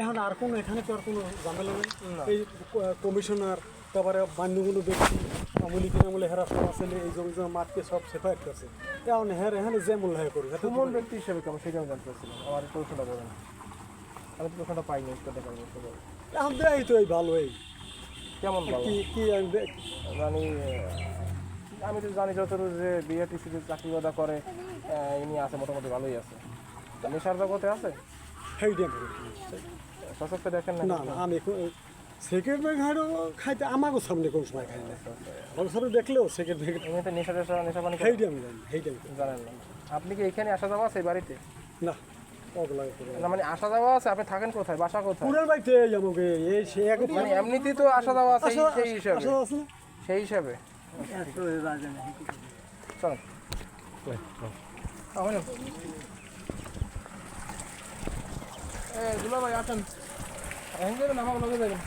এখন আর কোনো এখানে তো আর কোনো ঝামেলা নেই। এই কমিশনার তারপরে বান্যগুলো ব্যক্তি আমলি কিনামলে হেরা সব আসলে এই জমি জমা মাঠকে সব সেপারেট করছে। এখন হ্যাঁ এখানে যে মূল্য হয়ে করি কোন ব্যক্তি হিসেবে কেমন সেটা আমি জানতে চাচ্ছিলাম। আমার প্রশ্নটা বলেন, আমি তো প্রশ্নটা পাইনি, উত্তরটা পাইনি। এখন দেয় তো এই ভালো এই কেমন ভালো? কি কি আমি মানে আমি তো জানি যতটুকু যে বিআরটিসিতে চাকরি বাদা করে ইনি আছে, মোটামুটি ভালোই আছে। নেশার জগতে আছে, সেই দিয়ে সশক্ত দেখেন না? না না আমি সেকেন্ড ব্যাগ হারও খাইতে আমাকেও সামনে কোনো সময় খাই না, ওর সামনে দেখলেও সেকেন্ড ব্যাগ এমনিতে নেশা পানি সেইটি আমি জানি, সেইটি আমি জানেন না। আপনি কি এখানে আসা যাওয়া আছে এই বাড়িতে? না ওগুলা না মানে আসা যাওয়া আছে, আপনি থাকেন কোথায়, বাসা কোথায়? পুরার বাড়িতে আমাকে এই সে এক মানে এমনিতেই তো আসা যাওয়া আছে সেই হিসাবে, আছে না সেই হিসাবে চলেন। দুলা ভাই আসেন, যাবেন আমার লগে যাবেন।